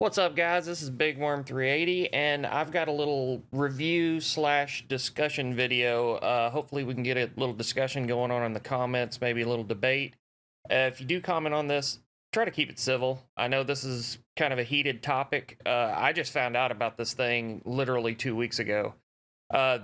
What's up, guys? This is Big Worm 380, and I've got a little review slash discussion video. Hopefully we can get a little discussion going on in the comments, maybe a little debate. If you do comment on this, try to keep it civil. I know this is kind of a heated topic. I just found out about this thing literally 2 weeks ago.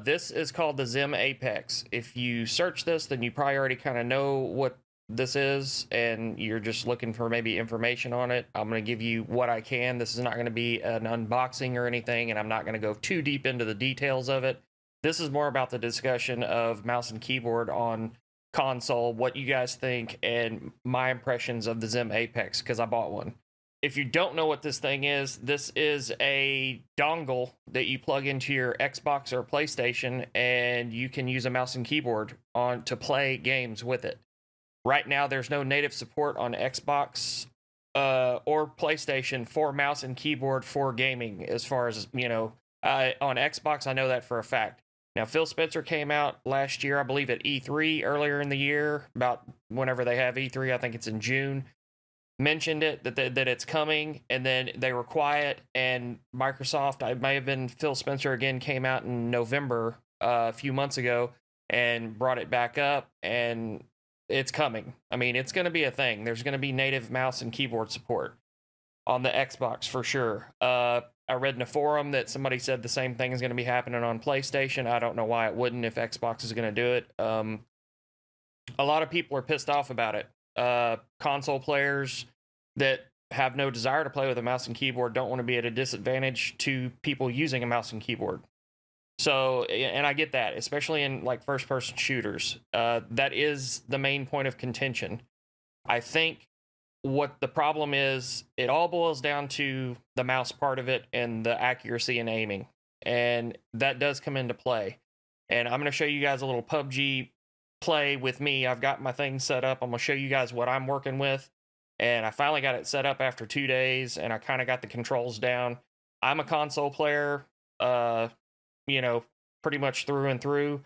This is called the XIM Apex. If you search this, then you probably already kind of know what this is, and you're just looking for maybe information on it. I'm going to give you what I can. This is not going to be an unboxing or anything, and I'm not going to go too deep into the details of it. This is more about the discussion of mouse and keyboard on console, what you guys think, and my impressions of the XIM Apex, because I bought one. If you don't know what this thing is a dongle that you plug into your Xbox or PlayStation, and you can use a mouse and keyboard to play games with it. Right now, there's no native support on Xbox or PlayStation for mouse and keyboard for gaming, as far as, on Xbox, I know that for a fact. Now, Phil Spencer came out last year, I believe, at E3 earlier in the year, about whenever they have E3, I think it's in June, mentioned it, that it's coming, and then they were quiet, and Microsoft, it may have been Phil Spencer again, came out in November a few months ago and brought it back up, and it's coming. I mean, it's going to be a thing. There's going to be native mouse and keyboard support on the Xbox for sure. I read in a forum that somebody said the same thing is going to be happening on PlayStation. I don't know why it wouldn't if Xbox is going to do it. A lot of people are pissed off about it. Console players that have no desire to play with a mouse and keyboard don't want to be at a disadvantage to people using a mouse and keyboard. So, and I get that, especially in like first-person shooters. That is the main point of contention. I think what the problem is, it all boils down to the mouse part of it and the accuracy and aiming. And that does come into play. And I'm going to show you guys a little PUBG play with me. I've got my thing set up. I'm going to show you guys what I'm working with. And I finally got it set up after 2 days, and I kind of got the controls down. I'm a console player. Pretty much through and through.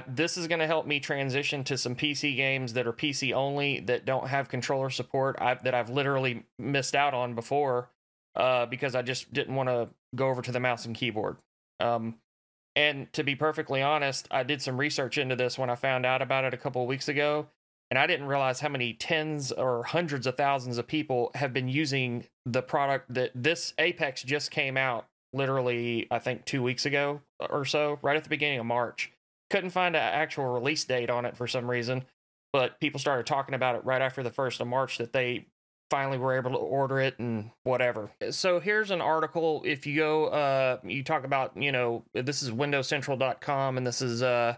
This is going to help me transition to some PC games that are PC only, that don't have controller support, that I've literally missed out on before, because I just didn't want to go over to the mouse and keyboard. And to be perfectly honest, I did some research into this when I found out about it a couple of weeks ago, and I didn't realize how many tens or hundreds of thousands of people have been using the product. That this Apex just came out literally, I think 2 weeks ago or so, right at the beginning of March. Couldn't find an actual release date on it for some reason, but people started talking about it right after the 1st of March that they finally were able to order it and whatever. So here's an article. If you go, you talk about, this is windowscentral.com, and this is how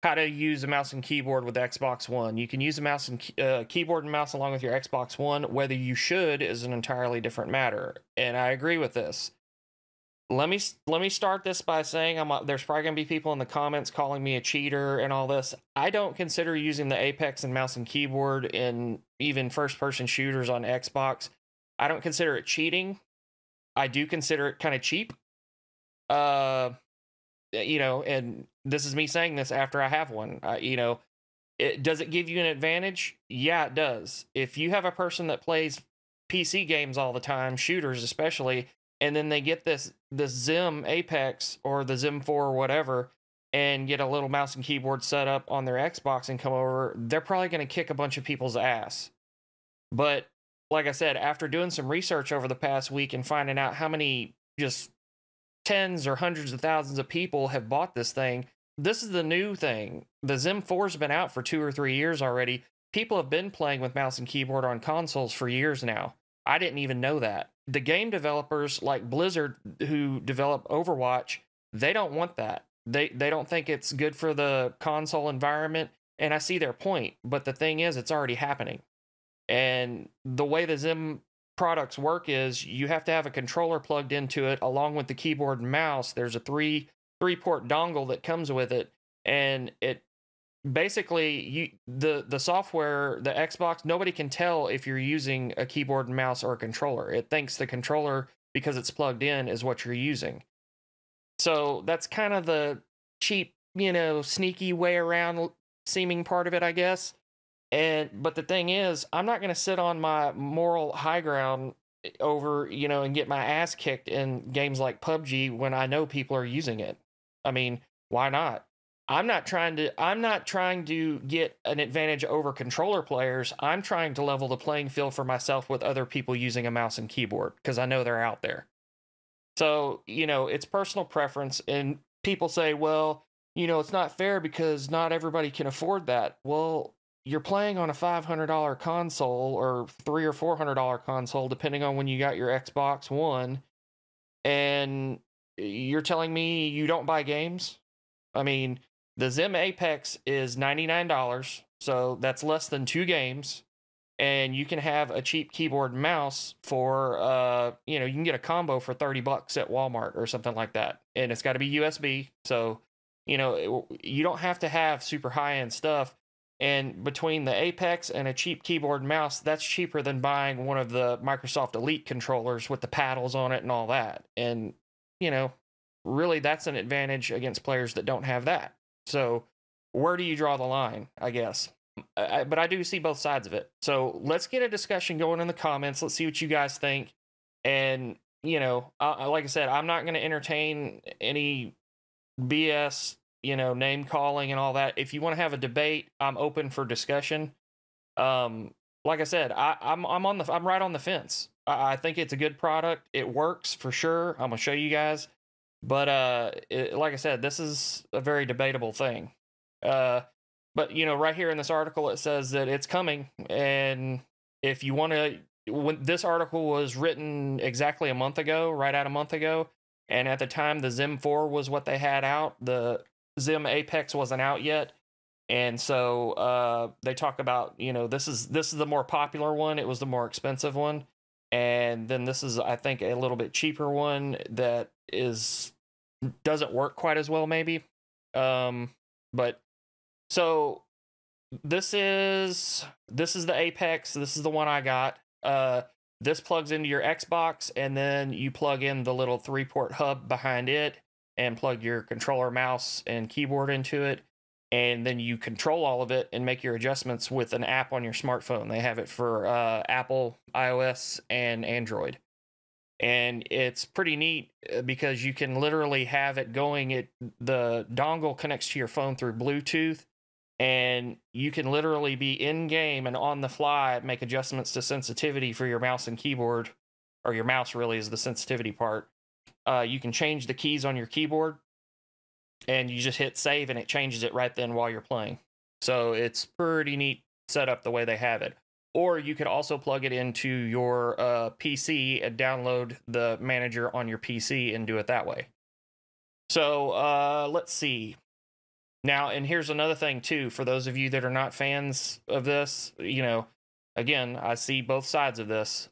to use a mouse and keyboard with Xbox One. You can use a mouse and keyboard and mouse along with your Xbox One. Whether you should is an entirely different matter, and I agree with this. Let me start this by saying there's probably going to be people in the comments calling me a cheater and all this. I don't consider using the Apex and mouse and keyboard in even first-person shooters on Xbox. I don't consider it cheating. I do consider it kind of cheap. And this is me saying this after I have one. Does it give you an advantage? Yeah, it does. If you have a person that plays PC games all the time, shooters especially, and then they get this XIM Apex or the XIM 4 or whatever, and get a little mouse and keyboard set up on their Xbox and come over, they're probably going to kick a bunch of people's ass. But like I said, after doing some research over the past week and finding out how many just tens or hundreds of thousands of people have bought this thing, this is the new thing. The XIM 4's been out for 2 or 3 years already. People have been playing with mouse and keyboard on consoles for years now. I didn't even know that. The game developers like Blizzard, who develop Overwatch, they don't want that. They don't think it's good for the console environment, and I see their point. But the thing is, it's already happening. And the way the XIM products work is you have to have a controller plugged into it along with the keyboard and mouse. There's a three-port dongle that comes with it, and it basically, the software, the Xbox, nobody can tell if you're using a keyboard and mouse or a controller. It thinks the controller, because it's plugged in, is what you're using. So that's kind of the cheap, sneaky way around seeming part of it, I guess. But the thing is, I'm not going to sit on my moral high ground over, you know, and get my ass kicked in games like PUBG when I know people are using it. I mean, why not? I'm not trying to get an advantage over controller players. I'm trying to level the playing field for myself with other people using a mouse and keyboard because I know they're out there. So, you know, it's personal preference, and people say, well, you know, it's not fair because not everybody can afford that. Well, you're playing on a $500 console or $300 or $400 console, depending on when you got your Xbox One, and you're telling me you don't buy games? I mean, the XIM Apex is $99, so that's less than 2 games, and you can have a cheap keyboard and mouse for, you know, you can get a combo for $30 at Walmart or something like that, and it's got to be USB, so, you know, you don't have to have super high-end stuff. And between the Apex and a cheap keyboard and mouse, that's cheaper than buying one of the Microsoft Elite controllers with the paddles on it and all that. And, you know, really that's an advantage against players that don't have that. So where do you draw the line, I guess? But I do see both sides of it. So let's get a discussion going in the comments. Let's see what you guys think. And, you know, like I said, I'm not going to entertain any BS, you know, name calling and all that. If you want to have a debate, I'm open for discussion. Like I said, I'm right on the fence. I think it's a good product. It works for sure. I'm gonna show you guys. But like I said, this is a very debatable thing. But you know, right here in this article, it says that it's coming. And if you want to, when this article was written exactly a month ago, right at a month ago, and at the time the XIM 4 was what they had out, the XIM Apex wasn't out yet. And so they talk about, you know, this is the more popular one. It was the more expensive one. And then this is, I think, a little bit cheaper one that doesn't work quite as well, maybe. But so this is the Apex. This is the one I got. This plugs into your Xbox, and then you plug in the little 3-port hub behind it and plug your controller, mouse, and keyboard into it. And then you control all of it and make your adjustments with an app on your smartphone. They have it for Apple, iOS, and Android. And it's pretty neat because you can literally have it going. The dongle connects to your phone through Bluetooth, and you can literally be in game and on the fly make adjustments to sensitivity for your mouse and keyboard, or your mouse really is the sensitivity part. You can change the keys on your keyboard, and you just hit save and it changes it right then while you're playing. So it's pretty neat setup the way they have it. Or you could also plug it into your PC and download the manager on your PC and do it that way. So let's see. Now, and here's another thing too, for those of you that are not fans of this, you know, again, I see both sides of this.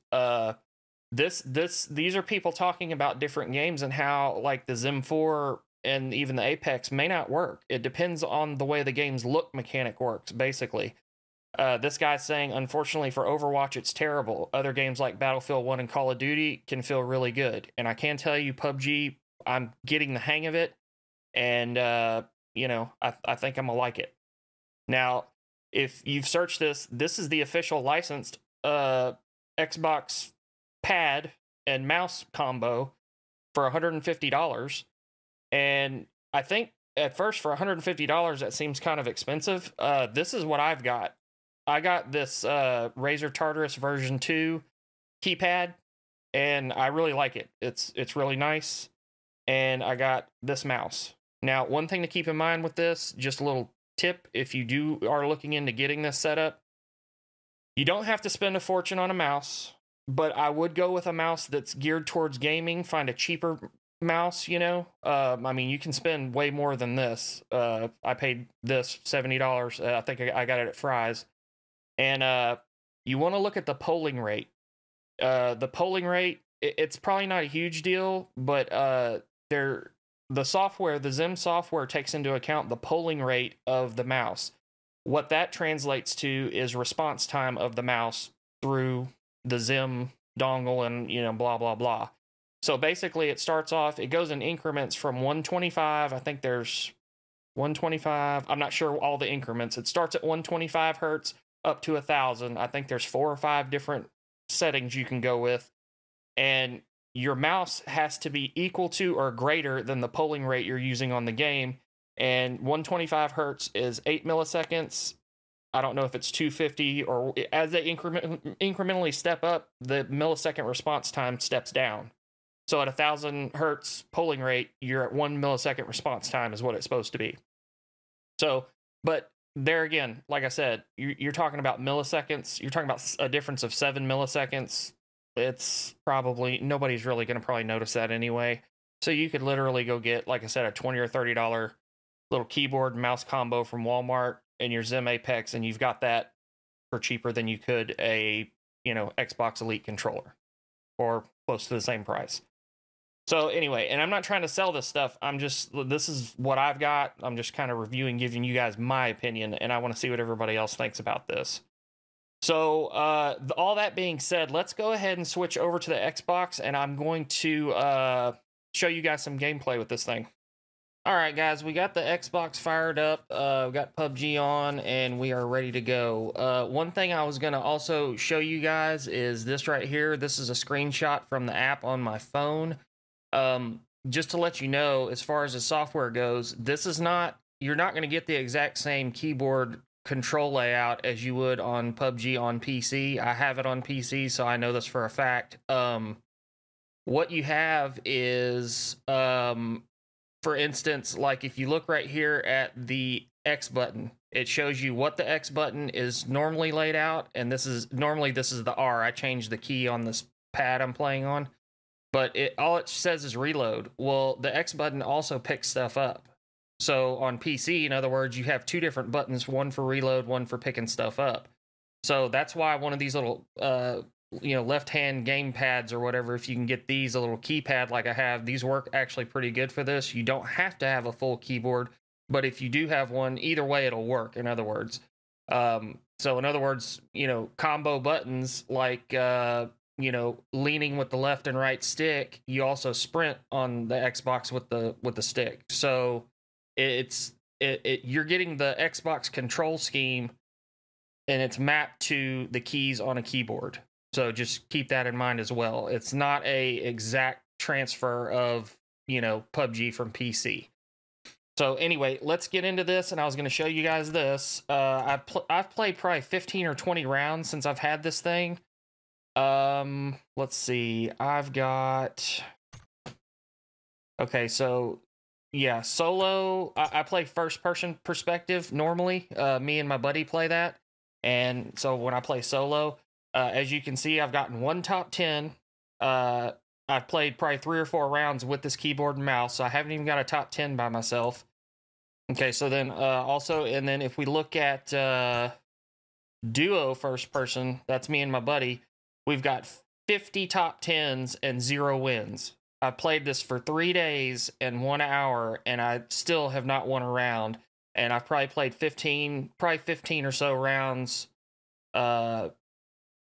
These are people talking about different games and how, like, the XIM 4 and even the Apex may not work. It depends on the way the game's look mechanic works, basically. This guy's saying, unfortunately for Overwatch, it's terrible. Other games like Battlefield 1 and Call of Duty can feel really good. And I can tell you, PUBG, I'm getting the hang of it. And, you know, I think I'm going to like it. Now, if you've searched this is the official licensed Xbox pad and mouse combo for $150. And I think at first for $150, that seems kind of expensive. This is what I've got. I got this Razer Tartarus version 2 keypad, and I really like it. It's really nice. And I got this mouse. Now, one thing to keep in mind with this, just a little tip, if you are looking into getting this set up, you don't have to spend a fortune on a mouse, but I would go with a mouse that's geared towards gaming. Find a cheaper mouse, you know. I mean, you can spend way more than this. I paid this $70. I think I got it at Fry's. And you want to look at the polling rate. The polling rate, it's probably not a huge deal, but the software, the XIM software, takes into account the polling rate of the mouse. What that translates to is response time of the mouse through the XIM dongle and, you know, blah, blah, blah. So basically it starts off, it goes in increments from 125. I think there's 125. I'm not sure all the increments. It starts at 125 hertz up to 1,000. I think there's 4 or 5 different settings you can go with. and your mouse has to be equal to or greater than the polling rate you're using on the game. And 125 hertz is 8 milliseconds. I don't know if it's 250, or as they incrementally step up, the millisecond response time steps down. So at 1,000 hertz polling rate, you're at 1 millisecond response time is what it's supposed to be. So, but there again, like I said, you're talking about milliseconds. You're talking about a difference of 7 milliseconds. It's probably, nobody's really going to probably notice that anyway. So you could literally go get, like I said, a $20 or $30 little keyboard and mouse combo from Walmart and your XIM Apex, and you've got that for cheaper than you could a, Xbox Elite controller, or close to the same price. So anyway, and I'm not trying to sell this stuff. This is what I've got. I'm just kind of reviewing, giving you guys my opinion, and I want to see what everybody else thinks about this. So all that being said, let's go ahead and switch over to the Xbox, and I'm going to show you guys some gameplay with this thing. All right, guys, we got the Xbox fired up. We got PUBG on, and we are ready to go. One thing I was going to also show you guys is this right here. This is a screenshot from the app on my phone. Just to let you know, as far as the software goes, you're not going to get the exact same keyboard control layout as you would on PUBG on PC. I have it on PC, so I know this for a fact. What you have is, for instance, like if you look right here at the X button, it shows you what the X button is normally laid out, and this is the R. I changed the key on this pad I'm playing on, but all it says is reload. Well, the X button also picks stuff up. So on PC, in other words, you have two different buttons, one for reload, one for picking stuff up. So that's why one of these little left-hand game pads or whatever, if you can get these, a little keypad like I have, these work actually pretty good for this. You don't have to have a full keyboard, but if you do have one, either way it'll work, in other words. So in other words, combo buttons like leaning with the left and right stick, you also sprint on the Xbox with the stick. So you're getting the Xbox control scheme, and it's mapped to the keys on a keyboard. So just keep that in mind as well. It's not a exact transfer of, PUBG from PC. So anyway, let's get into this, and I was going to show you guys this. I've played probably 15 or 20 rounds since I've had this thing. Let's see. I've got... Okay, so yeah, solo. I play first-person perspective normally. Me and my buddy play that. And so when I play solo, as you can see, I've gotten one top 10. I've played probably 3 or 4 rounds with this keyboard and mouse, so I haven't even got a top 10 by myself. Okay, so then and then if we look at duo first person, that's me and my buddy, we've got 50 top 10s and 0 wins. I played this for 3 days and 1 hour, and I still have not won a round. And I've probably played 15 or so rounds.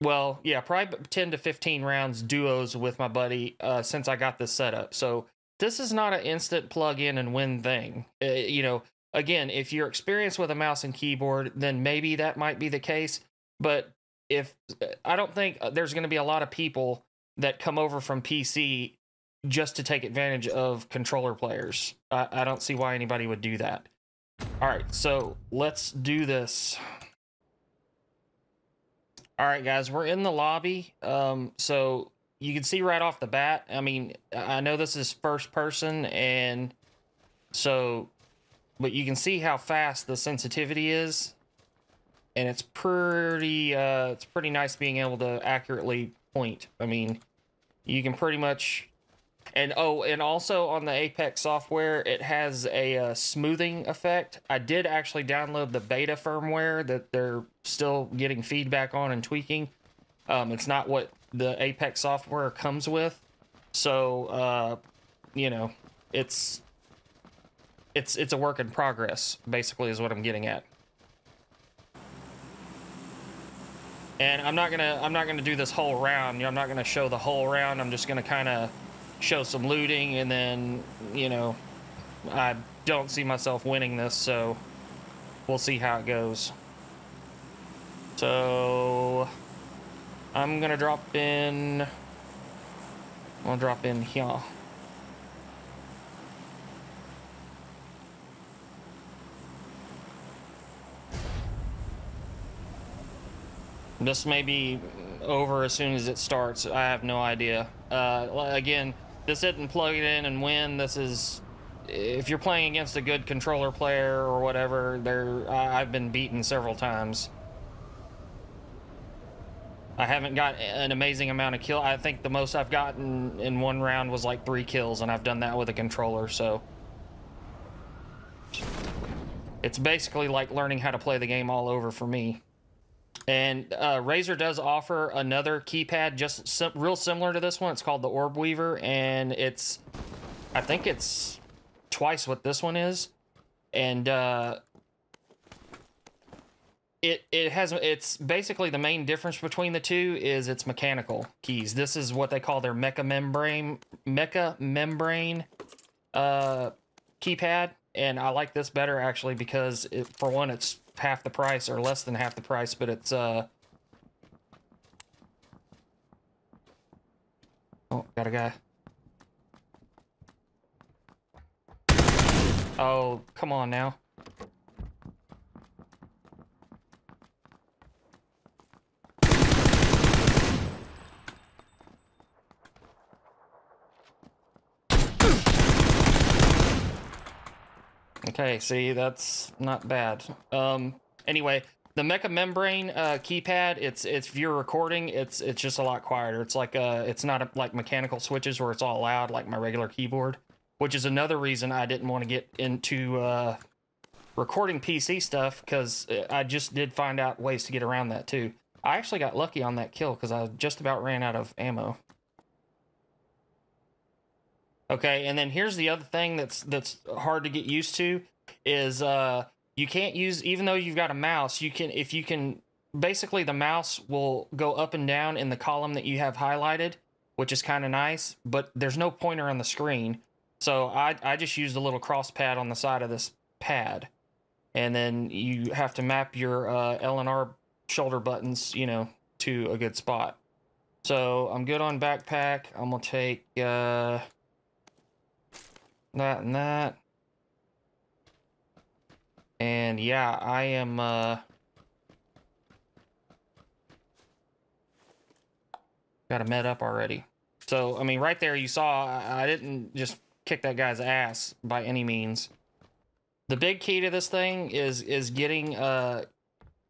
Well, yeah, probably 10 to 15 rounds duos with my buddy since I got this set up. So this is not an instant plug in and win thing. Again, if you're experienced with a mouse and keyboard, then maybe that might be the case. But I don't think there's going to be a lot of people that come over from PC just to take advantage of controller players. I don't see why anybody would do that. All right, so let's do this. All right, guys, we're in the lobby. So you can see right off the bat, I mean, I know this is first person, and so, but you can see how fast the sensitivity is, and it's pretty nice being able to accurately point. I mean, you can pretty much... And also on the Apex software, it has a smoothing effect. I did actually download the beta firmware that they're still getting feedback on and tweaking. It's not what the Apex software comes with. So, it's a work in progress, basically, is what I'm getting at. And I'm not gonna do this whole round. I'm not gonna show the whole round. I'm just gonna kind of show some looting, and then, I don't see myself winning this, so we'll see how it goes. So I'm gonna drop in I'm gonna drop in here. This may be over as soon as it starts. I have no idea. Again, this isn't plug it in and win. This is, if you're playing against a good controller player or whatever, I've been beaten several times. I haven't got an amazing amount of kills. I think the most I've gotten in one round was like 3 kills, and I've done that with a controller, so. It's basically like learning how to play the game all over for me. And Razer does offer another keypad just real similar to this one. It's called the Orb Weaver, and I think it's twice what this one is. And it's basically the main difference between the two is its mechanical keys. This is what they call their mecha membrane keypad, and I like this better actually because for one, it's half the price or less than half the price, but it's oh, got a guy. Oh, come on now. Okay, see, that's not bad. Anyway, the mecha membrane keypad, it's if you're recording, it's just a lot quieter. It's like it's not like mechanical switches where it's all loud like my regular keyboard, which is another reason I didn't want to get into recording PC stuff, because I just did find out ways to get around that too. I actually got lucky on that kill because I just about ran out of ammo. Okay, and then here's the other thing that's hard to get used to is you can't use, even though you've got a mouse, if you can basically the mouse will go up and down in the column that you have highlighted, which is kind of nice, but there's no pointer on the screen. So I just used a little cross pad on the side of this pad, and then you have to map your L and R shoulder buttons, you know, to a good spot. So I'm good on backpack. I'm gonna take that and that, and yeah, I am got a med up already. So I mean, right there you saw I didn't just kick that guy's ass by any means. The big key to this thing is getting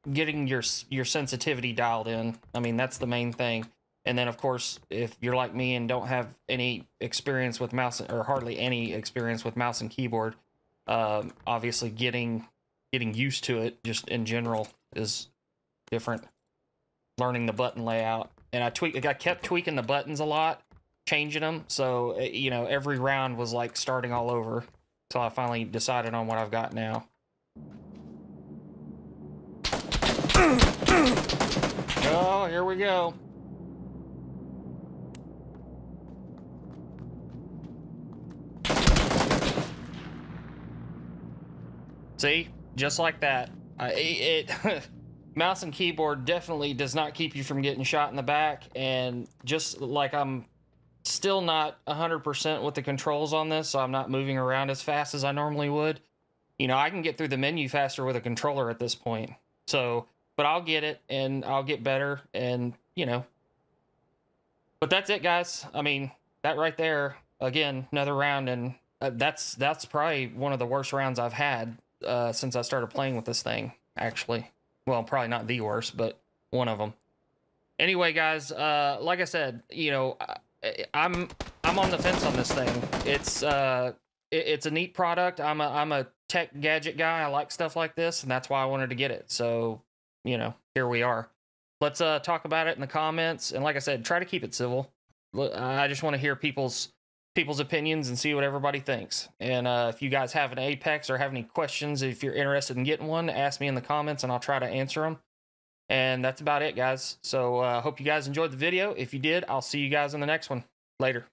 your sensitivity dialed in. I mean, that's the main thing. And then, of course, if you're like me and don't have any experience with mouse, or hardly any experience with mouse and keyboard, obviously getting used to it just in general is different. Learning the button layout, and I kept tweaking the buttons a lot, changing them. So you know, every round was like starting all over until I finally decided on what I've got now. Oh, here we go. See, just like that. Mouse and keyboard definitely does not keep you from getting shot in the back, and just like I'm still not 100% with the controls on this, so I'm not moving around as fast as I normally would. You know, I can get through the menu faster with a controller at this point. So, but I'll get it, and I'll get better, and, you know. But that's it, guys. I mean, that right there, again, another round, and that's probably one of the worst rounds I've had since I started playing with this thing, actually. Well, probably not the worst, but one of them. Anyway, guys, like I said, you know, I'm on the fence on this thing. It's a neat product. I'm a tech gadget guy. I like stuff like this, and that's why I wanted to get it. So, you know, here we are. Let's talk about it in the comments, and like I said, try to keep it civil. I just want to hear people's opinions and see what everybody thinks. And if you guys have an Apex or have any questions, if you're interested in getting one, ask me in the comments and I'll try to answer them. And that's about it, guys. So hope you guys enjoyed the video. If you did, I'll see you guys in the next one. Later.